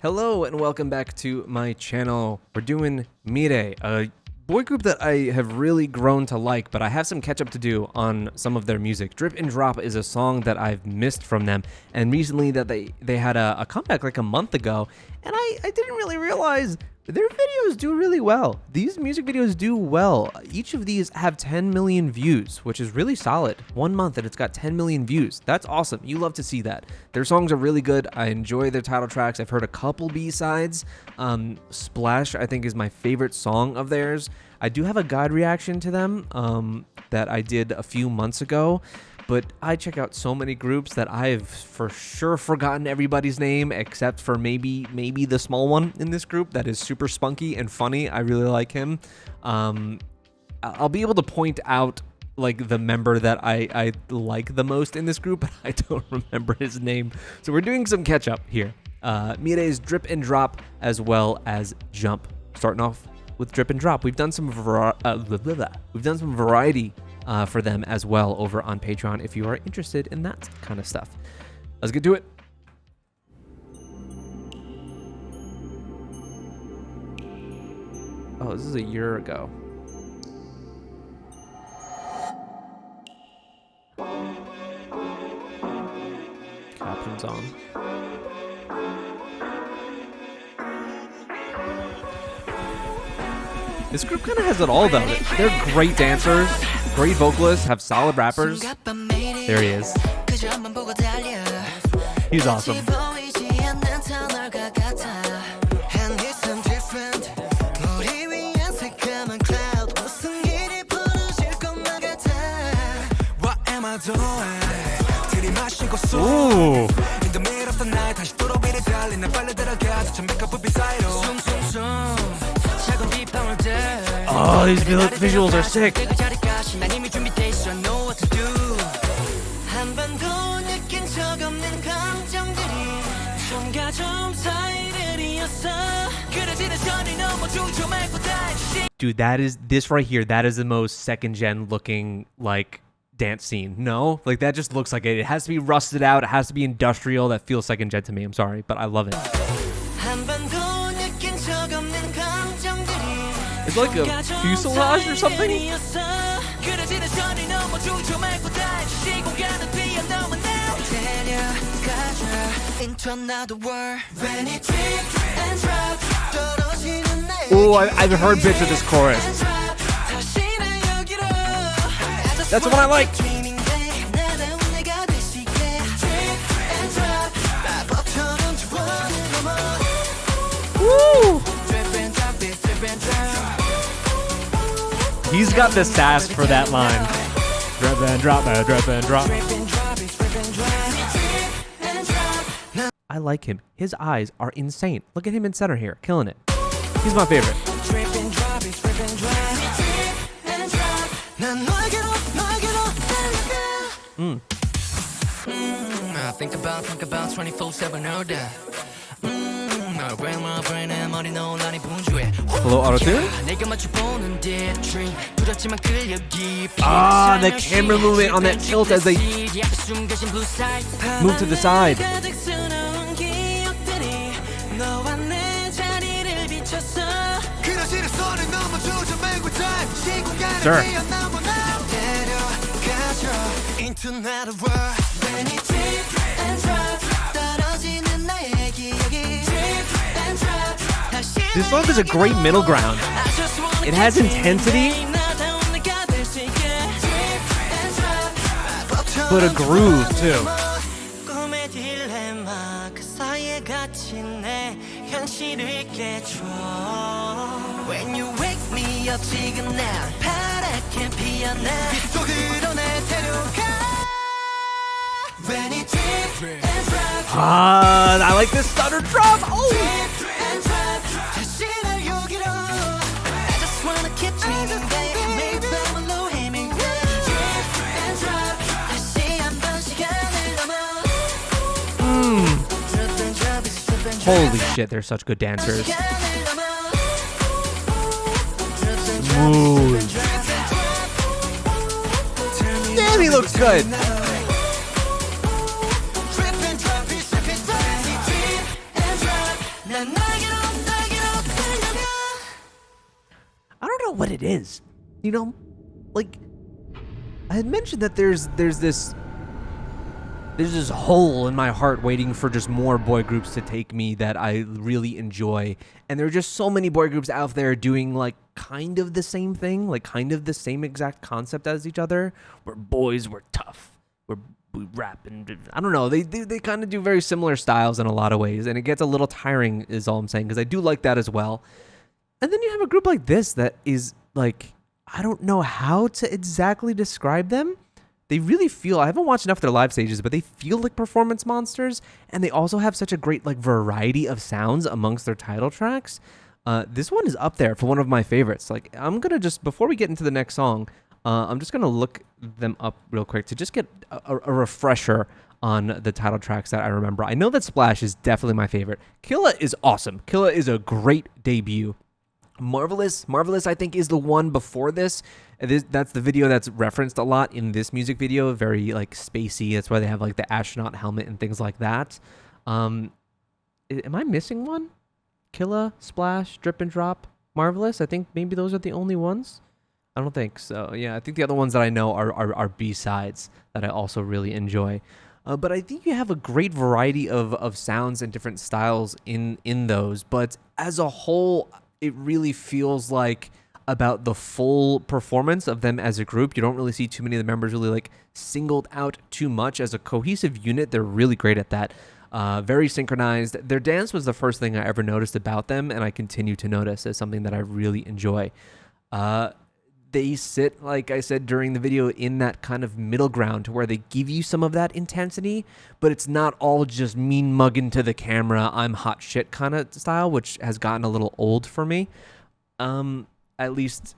Hello and welcome back to my channel. We're doing Mirae, a boy group that I have really grown to like, but I have some catch up to do on some of their music. Drip and Drop is a song that I've missed from them, and recently that they had a comeback like a month ago, and I didn't really realize their videos do really well. These music videos do well. Each of these have 10 million views, which is really solid. 1 month and it's got 10 million views. That's awesome. You love to see that. Their songs are really good. I enjoy their title tracks. I've heard a couple B-sides. Splash, I think, is my favorite song of theirs. I do have a guide reaction to them that I did a few months ago. But I check out so many groups that I've for sure forgotten everybody's name except for maybe the small one in this group that is super spunky and funny. I really like him. I'll be able to point out like the member that I like the most in this group, but I don't remember his name. So we're doing some catch up here. Mirae's Drip and Drop as well as Jump. Starting off with Drip and Drop. We've done some variety for them as well over on Patreon if you are interested in that kind of stuff. Let's get to it. Oh, this is a year ago. Captions on. This group kind of has it all, though. They're great dancers, great vocalists, have solid rappers. There he is. He's awesome. Ooh. Oh, these visuals are sick. Dude, this right here, that is the most second gen looking like dance scene. No? Like that just looks like it. It has to be rusted out. It has to be industrial. That feels second gen to me. I'm sorry, but I love it. It's like a fuselage or something. Oh, I've heard bits of this chorus. That's the one I like. Woo! He's got the sass for that line. Drip and drop, drip and drop. I like him. His eyes are insane. Look at him in center here, killing it. He's my favorite. Think about 24/7 all day. Hello, auto-tune? Ah, the camera movement on that tilt as they move to the side. Sure. This song is a great middle ground. It has intensity, but a groove too. When you wake me up, I like this stutter drop. Oh. Holy shit, they're such good dancers. Smooth. Damn, he looks good. I don't know what it is. You know, like I had mentioned that there's this hole in my heart waiting for just more boy groups to take me that I really enjoy. And there are just so many boy groups out there doing like kind of the same thing, like kind of the same exact concept as each other. We're boys, we're tough, we rap, and I don't know. They kind of do very similar styles in a lot of ways, and it gets a little tiring is all I'm saying, because I do like that as well. And then you have a group like this that is like, I don't know how to exactly describe them. They really feel, I haven't watched enough of their live stages, but they feel like performance monsters, and they also have such a great like variety of sounds amongst their title tracks. This one is up there for one of my favorites. Like, I'm gonna just, before we get into the next song, I'm just gonna look them up real quick to just get a refresher on the title tracks that I remember. I know that Splash is definitely my favorite. Killa is awesome. Killa is a great debut. Marvelous, I think, is the one before this. That's the video that's referenced a lot in this music video. Very like spacey. That's why they have like the astronaut helmet and things like that. Am I missing one? Killa, Splash, Drip and Drop, Marvelous. I think maybe those are the only ones. I don't think so. Yeah, I think the other ones that I know are B-sides that I also really enjoy. But I think you have a great variety of sounds and different styles in those. But as a whole, it really feels like about the full performance of them as a group. You don't really see too many of the members really like singled out too much. As a cohesive unit, they're really great at that. Very synchronized. Their dance was the first thing I ever noticed about them, and I continue to notice as something that I really enjoy. They sit, like I said during the video, in that kind of middle ground to where they give you some of that intensity, but it's not all just mean mugging to the camera, I'm hot shit kind of style, which has gotten a little old for me. At least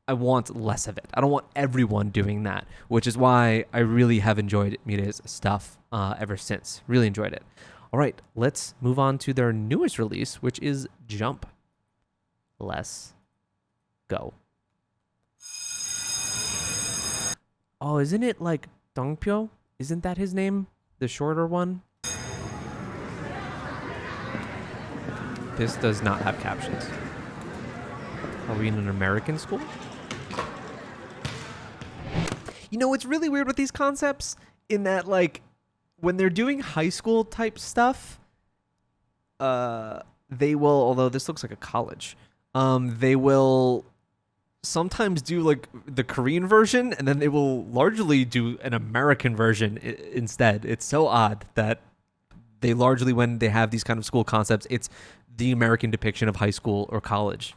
I want less of it. I don't want everyone doing that, which is why I really have enjoyed Mirae's stuff ever since. Really enjoyed it. All right, let's move on to their newest release, which is Jump. Let's go. Oh, isn't it like Dongpyo? Isn't that his name? The shorter one? This does not have captions. Are we in an American school? You know, it's really weird with these concepts in that, like, when they're doing high school type stuff, they will, although this looks like a college, they will sometimes do like the Korean version, and then they will largely do an American version instead. It's so odd that they largely, when they have these kind of school concepts, it's the American depiction of high school or college.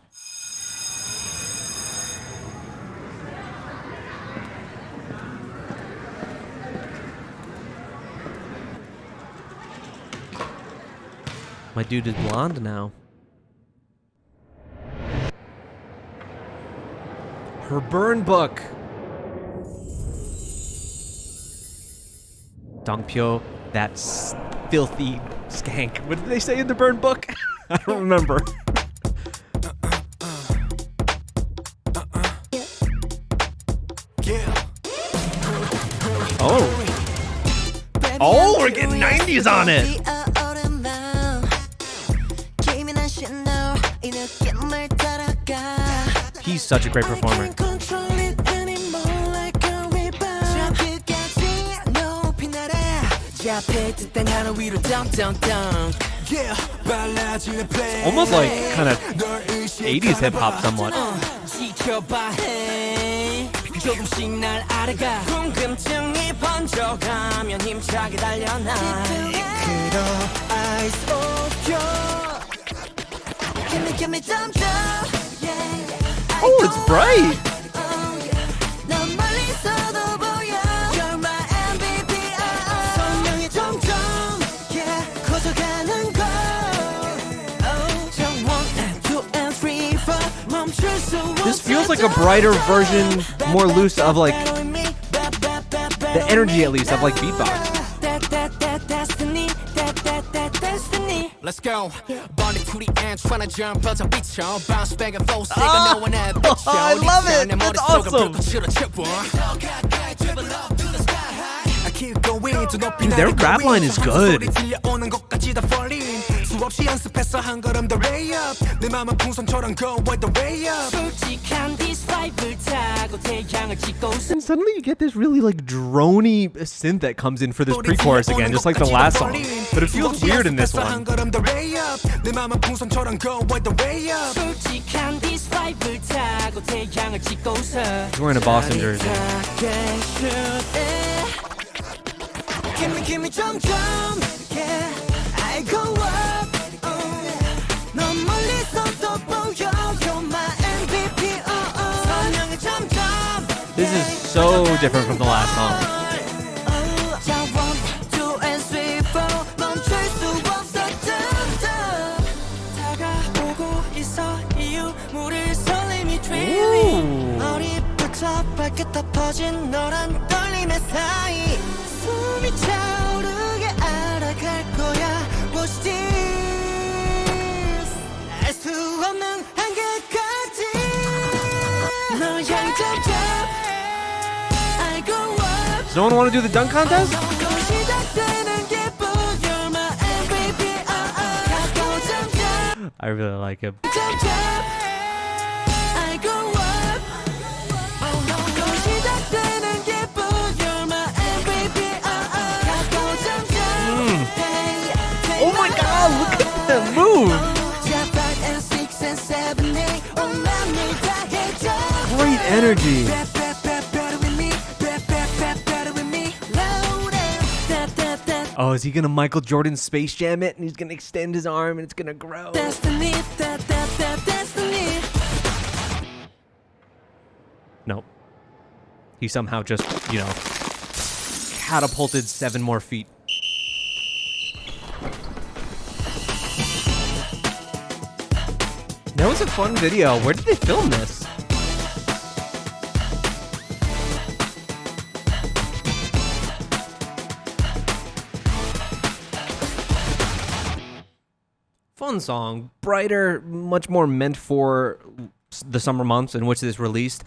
My dude is blonde now. Her burn book. Dongpyo, that filthy skank. What did they say in the burn book? I don't remember. Oh, we're getting 90s on it. He's such a great performer. Almost like kind of 80s hip hop somewhat. Oh, it's bright. This feels like a brighter version, more loose of like the energy, at least, of like beatbox. Let's go. I love it. That's awesome. Dude, their rap line is good. 수없이 연습했어 한 걸음 더 way up 내 맘은 풍선처럼 go all the way up 솔직한 this vibe를 타고 태양을 찍고 And suddenly you get this really like drony synth that comes in for this pre-chorus again, just like the last song. But it feels weird in this one. 내 맘은 풍선처럼 go all the way up 솔직한 this vibe를 타고 태양을 찍고서 He's wearing a Boston jersey. Give me 점점 yeah I go up 넌 멀리서도 보여 You're my MVP 선명해 점점 This is so different from the last song. 자 1, 2 and 3, 4 멈출 수 없어 다가오고 있어 이유 모를 설렘이 dreamy 머리부터 발끝 퍼진 너란 떨림의 사이 숨이 차오르게 알아갈 거야 Watch this 알 수 없는 한계까지 널 향해 점점 I go up Does no one want to do the dunk contest? 시작되는 기분 You're my MVP 가까워 점점 I really like him. 점점 I go up 시작되는 기분 You're my MVP 가까워 점점 Oh my god, look at that move! Great energy. Oh, is he gonna Michael Jordan Space Jam it and he's gonna extend his arm and it's gonna grow? Nope. He somehow just, you know, catapulted 7 more feet. That was a fun video. Where did they film this? Fun song, brighter, much more meant for the summer months in which this released.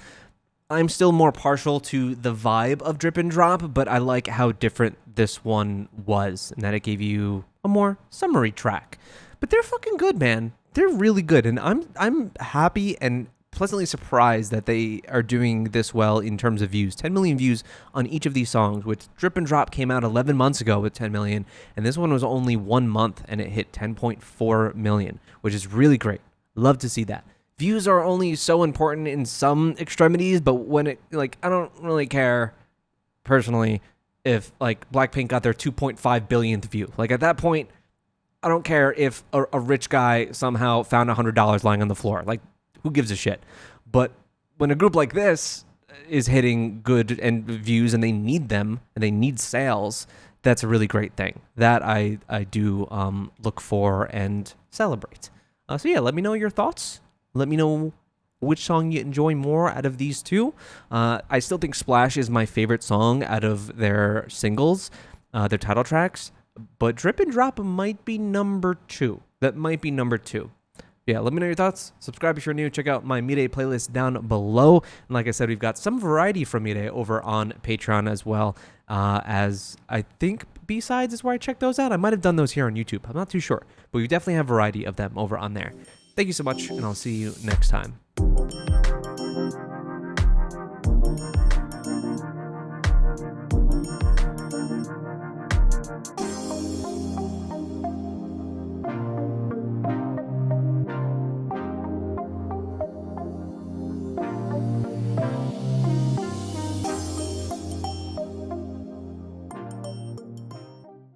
I'm still more partial to the vibe of Drip and Drop, but I like how different this one was, and that it gave you a more summery track. But they're fucking good, man. They're really good, and I'm happy and pleasantly surprised that they are doing this well in terms of views. 10 million views on each of these songs, which Drip and Drop came out 11 months ago with 10 million, and this one was only 1 month, and it hit 10.4 million, which is really great. Love to see that. Views are only so important in some extremities, but when it, like, I don't really care, personally, if, like, Blackpink got their 2.5 billionth view. Like, at that point, I don't care if a rich guy somehow found $100 lying on the floor. Like, who gives a shit? But when a group like this is hitting good and views and they need them and they need sales, that's a really great thing. That I do look for and celebrate. So yeah, let me know your thoughts. Let me know which song you enjoy more out of these two. I still think Splash is my favorite song out of their singles, their title tracks. But Drip and Drop might be number 2. That might be number 2. Yeah, let me know your thoughts. Subscribe if you're new. Check out my Mirae playlist down below. And like I said, we've got some variety from Mirae over on Patreon as well, as I think B-Sides is where I check those out. I might have done those here on YouTube. I'm not too sure. But we definitely have variety of them over on there. Thank you so much, and I'll see you next time.